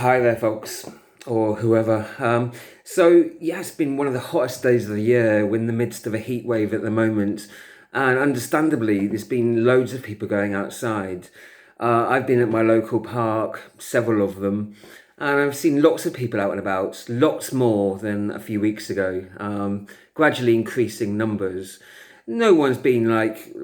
Hi there, folks, or whoever. Yeah, it's been one of the hottest days of the year. We're in the midst of a heat wave at the moment, and understandably, there's been loads of people going outside. I've been at my local park, several of them, and I've seen lots of people out and about, lots more than a few weeks ago, gradually increasing numbers. No one's been like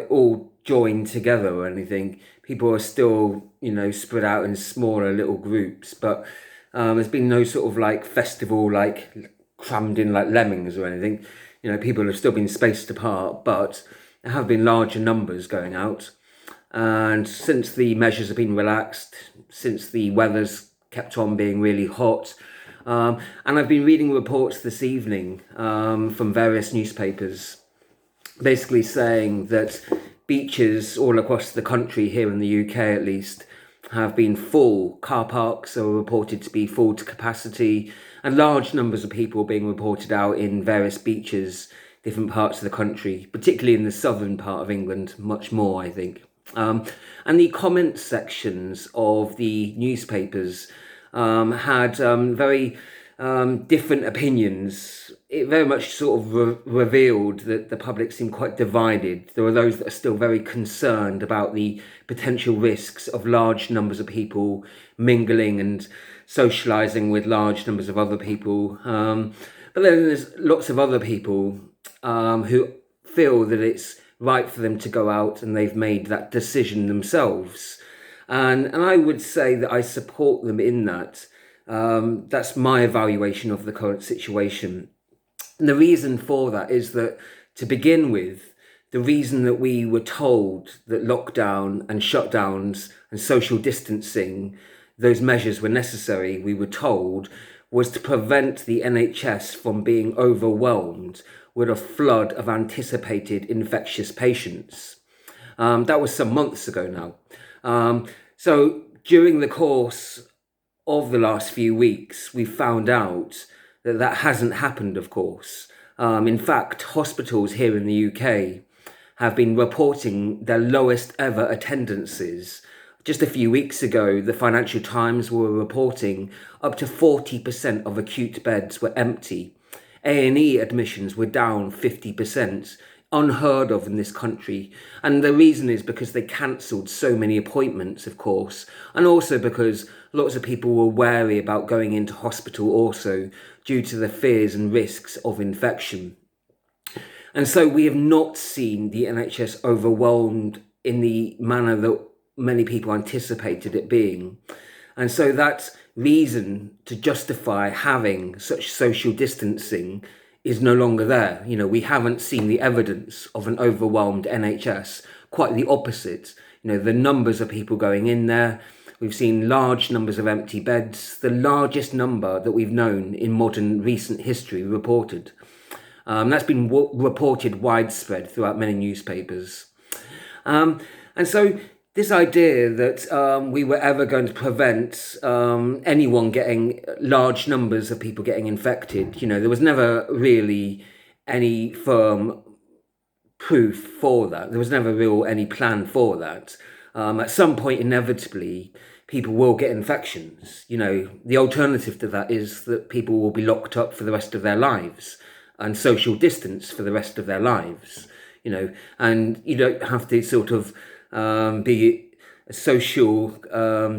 all joined together or anything. People are still, spread out in smaller little groups, but there's been no sort of like festival like crammed in like lemmings or anything. People have still been spaced apart, but there have been larger numbers going out. And since the measures have been relaxed, since the weather's kept on being really hot, and I've been reading reports this evening from various newspapers basically saying that beaches all across the country, here in the UK at least, have been full. Car parks are reported to be full to capacity, and large numbers of people being reported out in various beaches, different parts of the country, particularly in the southern part of England, much more, I think. And the comment sections of the newspapers had very different opinions. It very much sort of revealed that the public seemed quite divided. There are those that are still very concerned about the potential risks of large numbers of people mingling and socialising with large numbers of other people. But then there's lots of other people who feel that it's right for them to go out and they've made that decision themselves. And I would say that I support them in that. That's my evaluation of the current situation. And the reason for that is that, to begin with, the reason that we were told that lockdown and shutdowns and social distancing, those measures were necessary, we were told, was to prevent the NHS from being overwhelmed with a flood of anticipated infectious patients. That was some months ago now. So during the course of the last few weeks, we found out that hasn't happened, of course. In fact, hospitals here in the UK have been reporting their lowest ever attendances. Just a few weeks ago, the Financial Times were reporting up to 40% of acute beds were empty. A&E admissions were down 50%, unheard of in this country. And the reason is because they cancelled so many appointments, of course, and also because lots of people were wary about going into hospital also due to the fears and risks of infection. And so we have not seen the NHS overwhelmed in the manner that many people anticipated it being. And so that reason to justify having such social distancing is no longer there. We haven't seen the evidence of an overwhelmed NHS. Quite the opposite. The numbers of people going in there. We've seen large numbers of empty beds, the largest number that we've known in modern recent history reported. That's been reported widespread throughout many newspapers. And so this idea that we were ever going to prevent anyone getting large numbers of people getting infected, there was never really any firm proof for that. There was never any plan for that. At some point, inevitably, people will get infections. The alternative to that is that people will be locked up for the rest of their lives and social distance for the rest of their lives. And you don't have to sort of be a social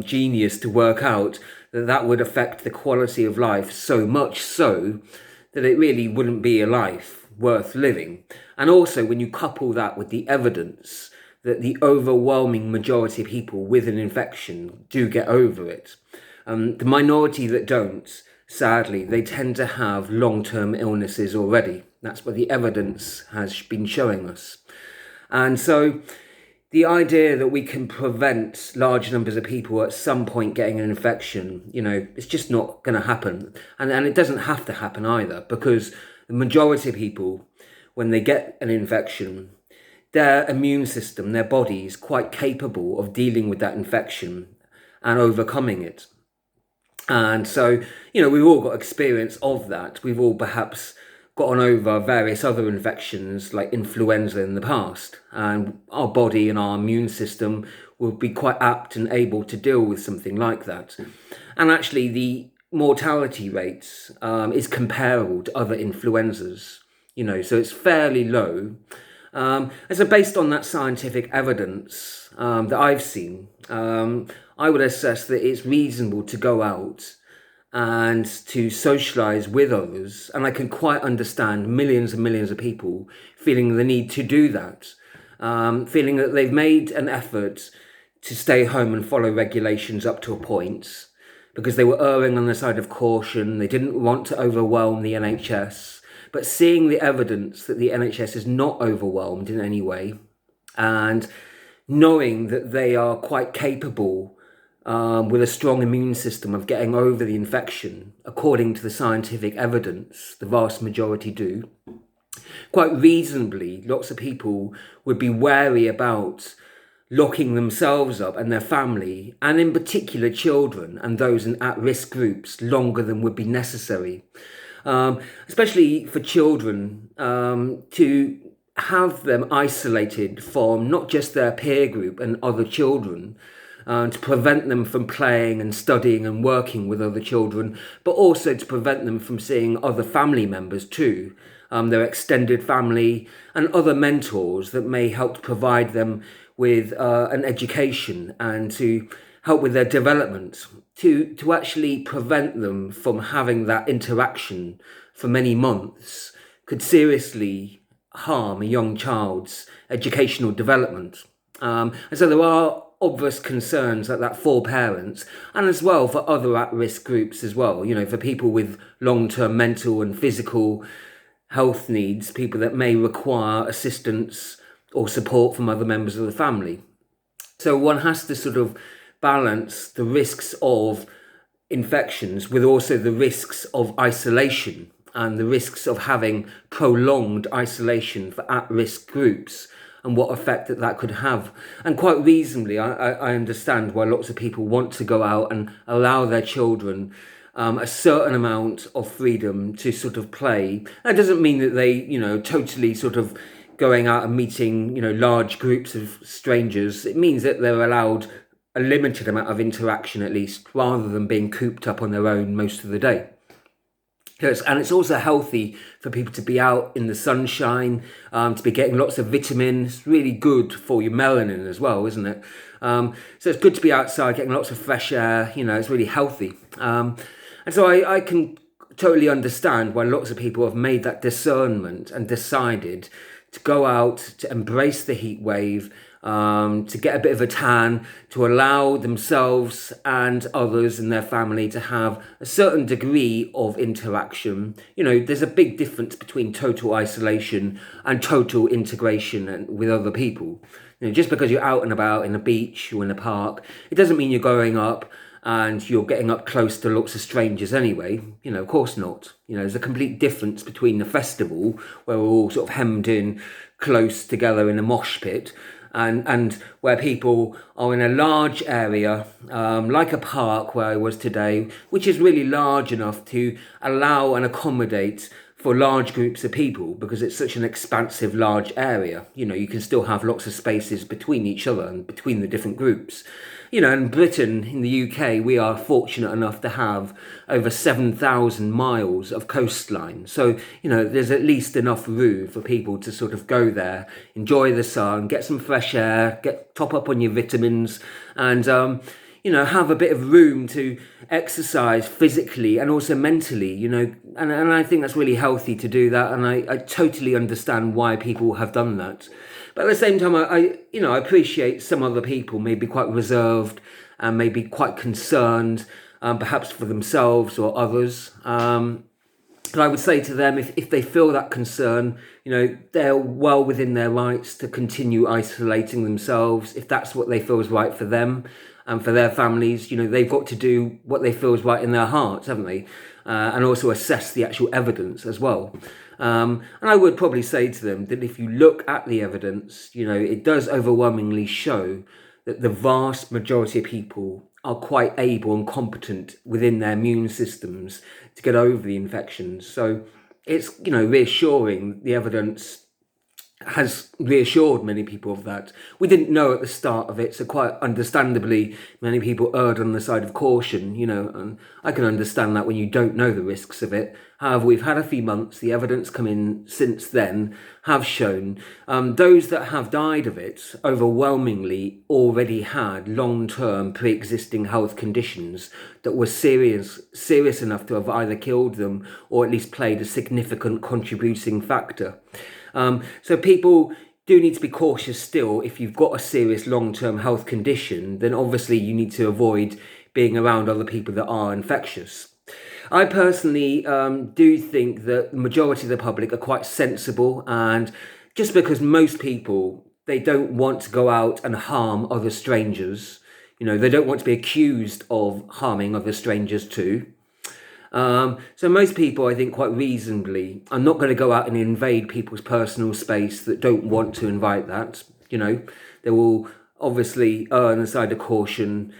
genius to work out that that would affect the quality of life so much so that it really wouldn't be a life worth living. And also, when you couple that with the evidence that the overwhelming majority of people with an infection do get over it, the minority that don't, sadly, they tend to have long-term illnesses already. That's what the evidence has been showing us. And so the idea that we can prevent large numbers of people at some point getting an infection, it's just not going to happen. And it doesn't have to happen either, because the majority of people, when they get an infection, their immune system, their body is quite capable of dealing with that infection and overcoming it. And so, we've all got experience of that. We've all perhaps gotten over various other infections like influenza in the past, and our body and our immune system will be quite apt and able to deal with something like that. And actually, the mortality rates is comparable to other influenzas, so it's fairly low. And so based on that scientific evidence that I've seen, I would assess that it's reasonable to go out and to socialise with others. And I can quite understand millions and millions of people feeling the need to do that, feeling that they've made an effort to stay home and follow regulations up to a point because they were erring on the side of caution. They didn't want to overwhelm the NHS. But seeing the evidence that the NHS is not overwhelmed in any way, and knowing that they are quite capable with a strong immune system of getting over the infection, according to the scientific evidence, the vast majority do, quite reasonably, lots of people would be wary about locking themselves up and their family, and in particular children and those in at-risk groups, longer than would be necessary. Especially for children, to have them isolated from not just their peer group and other children, to prevent them from playing and studying and working with other children, but also to prevent them from seeing other family members too, their extended family and other mentors that may help provide them with an education and to help with their development, to actually prevent them from having that interaction for many months could seriously harm a young child's educational development. And so there are obvious concerns like that for parents and as well for other at-risk groups as well, for people with long-term mental and physical health needs, people that may require assistance or support from other members of the family. So one has to sort of balance the risks of infections with also the risks of isolation and the risks of having prolonged isolation for at-risk groups and what effect that could have. And quite reasonably, I understand why lots of people want to go out and allow their children a certain amount of freedom to sort of play. That doesn't mean that they, totally sort of going out and meeting, large groups of strangers. It means that they're allowed a limited amount of interaction at least, rather than being cooped up on their own most of the day. And it's also healthy for people to be out in the sunshine, to be getting lots of vitamins. It's really good for your melanin as well, isn't it? So it's good to be outside, getting lots of fresh air. It's really healthy. And so I can totally understand why lots of people have made that discernment and decided to go out, to embrace the heat wave, to get a bit of a tan, to allow themselves and others in their family to have a certain degree of interaction. There's a big difference between total isolation and total integration with other people. Just because you're out and about in a beach or in a park, it doesn't mean you're going up and you're getting up close to lots of strangers anyway. Of course not. There's a complete difference between the festival, where we're all sort of hemmed in close together in a mosh pit, and where people are in a large area, like a park where I was today, which is really large enough to allow and accommodate for large groups of people, because it's such an expansive, large area. You can still have lots of spaces between each other and between the different groups. In Britain, in the UK, we are fortunate enough to have over 7,000 miles of coastline. So, there's at least enough room for people to sort of go there, enjoy the sun, get some fresh air, top up on your vitamins, and, have a bit of room to exercise physically and also mentally, and I think that's really healthy to do that. And I totally understand why people have done that. But at the same time, I appreciate some other people may be quite reserved and maybe quite concerned, perhaps for themselves or others. But I would say to them, if they feel that concern, they're well within their rights to continue isolating themselves, if that's what they feel is right for them and for their families. They've got to do what they feel is right in their hearts, haven't they? And also assess the actual evidence as well. And I would probably say to them that if you look at the evidence, it does overwhelmingly show that the vast majority of people are quite able and competent within their immune systems to get over the infections. So it's, reassuring, the evidence, has reassured many people of that. We didn't know at the start of it, so quite understandably, many people erred on the side of caution, and I can understand that when you don't know the risks of it. However, we've had a few months, the evidence come in since then have shown those that have died of it overwhelmingly already had long-term pre-existing health conditions that were serious enough to have either killed them or at least played a significant contributing factor. So people do need to be cautious still. If you've got a serious long-term health condition, then obviously you need to avoid being around other people that are infectious. I personally do think that the majority of the public are quite sensible, and just because most people, they don't want to go out and harm other strangers, they don't want to be accused of harming other strangers too. So most people, I think, quite reasonably, are not going to go out and invade people's personal space that don't want to invite that. They will obviously err on the side of caution,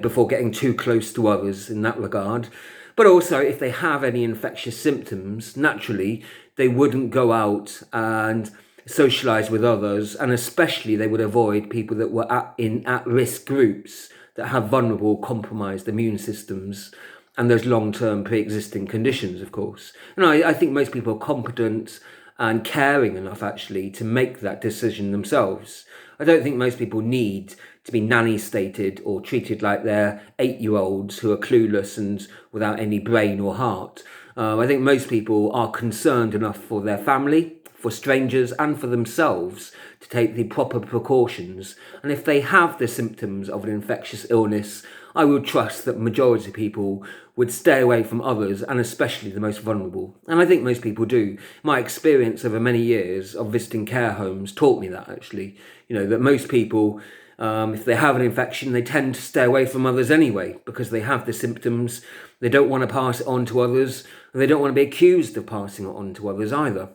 before getting too close to others in that regard. But also, if they have any infectious symptoms, naturally, they wouldn't go out and socialise with others, and especially they would avoid people that were in at-risk groups that have vulnerable, compromised immune systems and those long-term pre-existing conditions, of course. And I think most people are competent and caring enough, actually, to make that decision themselves. I don't think most people need to be nanny-stated or treated like they're 8-year-olds who are clueless and without any brain or heart. I think most people are concerned enough for their family, for strangers, and for themselves to take the proper precautions. And if they have the symptoms of an infectious illness, I would trust that the majority of people would stay away from others, and especially the most vulnerable. And I think most people do. My experience over many years of visiting care homes taught me that, actually. That most people, if they have an infection, they tend to stay away from others anyway, because they have the symptoms. They don't want to pass it on to others, and they don't want to be accused of passing it on to others either.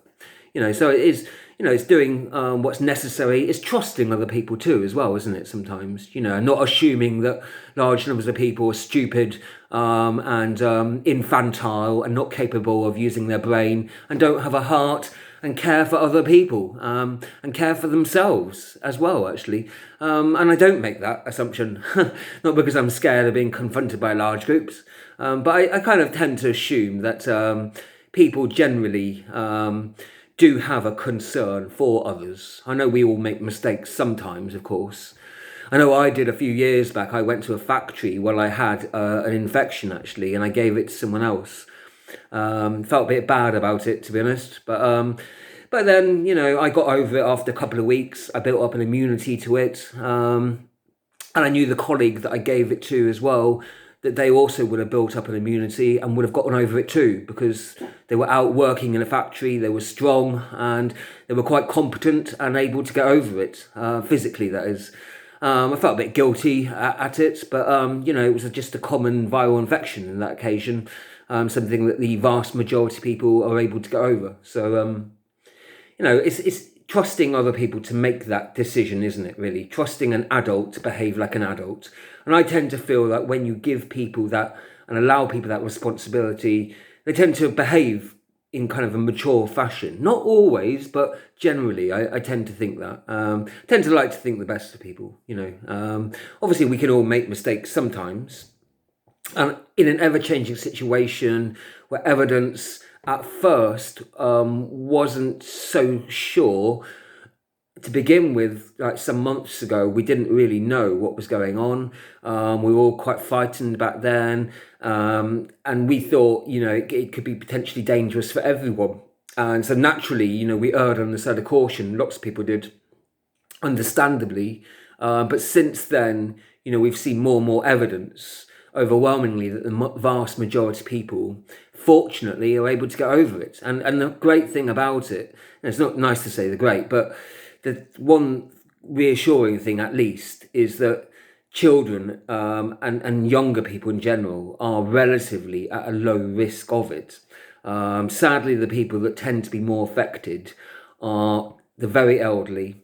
So it is, it's doing what's necessary. It's trusting other people too, as well, isn't it? Sometimes, and not assuming that large numbers of people are stupid and infantile and not capable of using their brain and don't have a heart and care for other people and care for themselves as well, actually. And I don't make that assumption, not because I'm scared of being confronted by large groups, but I kind of tend to assume that people generally do have a concern for others. I know we all make mistakes sometimes, of course. I know I did a few years back. I went to a factory where I had an infection, actually, and I gave it to someone else. Felt a bit bad about it, to be honest. But then, I got over it after a couple of weeks. I built up an immunity to it. And I knew the colleague that I gave it to as well, that they also would have built up an immunity and would have gotten over it too, because they were out working in a factory, they were strong, and they were quite competent and able to get over it, physically, that is. I felt a bit guilty at it, but, it was just a common viral infection in that occasion, something that the vast majority of people are able to get over. So, it's trusting other people to make that decision, isn't it, really? Trusting an adult to behave like an adult. And I tend to feel that when you give people that and allow people that responsibility, they tend to behave in kind of a mature fashion. Not always, but generally, I tend to think that. Tend to like to think the best of people, Obviously, we can all make mistakes sometimes. And in an ever-changing situation where evidence at first wasn't so sure, to begin with, like some months ago, we didn't really know what was going on. We were all quite frightened back then. And we thought, it could be potentially dangerous for everyone. And so naturally, we erred on the side of caution. Lots of people did, understandably. But since then, we've seen more and more evidence, overwhelmingly, that the vast majority of people, fortunately, are able to get over it. And the great thing about it, and it's not nice to say the great, but the one reassuring thing, at least, is that children and younger people in general are relatively at a low risk of it. Sadly, the people that tend to be more affected are the very elderly,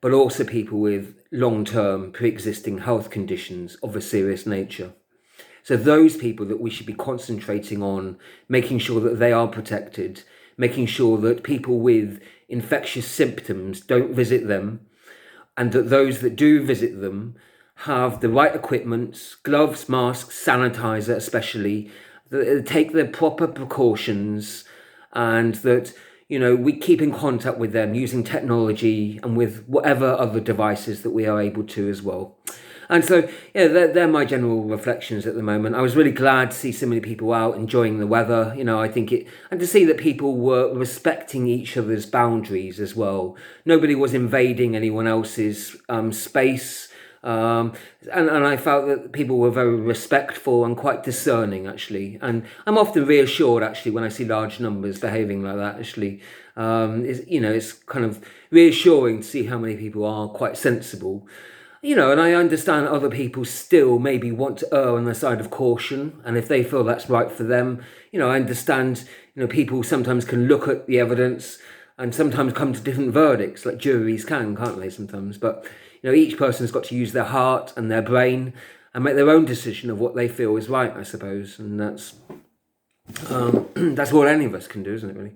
but also people with long-term pre-existing health conditions of a serious nature. So those people that we should be concentrating on, making sure that they are protected, making sure that people with infectious symptoms don't visit them, and that those that do visit them have the right equipment, gloves, masks, sanitizer especially, that they take the proper precautions, and that, you know, we keep in contact with them using technology and with whatever other devices that we are able to as well. And so, yeah, they're my general reflections at the moment. I was really glad to see so many people out enjoying the weather. You know, I think and to see that people were respecting each other's boundaries as well. Nobody was invading anyone else's space. And I felt that people were very respectful and quite discerning, actually. And I'm often reassured, actually, when I see large numbers behaving like that, actually. It's kind of reassuring to see how many people are quite sensible. You know, and I understand other people still maybe want to err on the side of caution, and if they feel that's right for them, you know, I understand, you know, people sometimes can look at the evidence and sometimes come to different verdicts, like juries can't they, sometimes? But, you know, each person's got to use their heart and their brain and make their own decision of what they feel is right, I suppose, and that's what any of us can do, isn't it, really?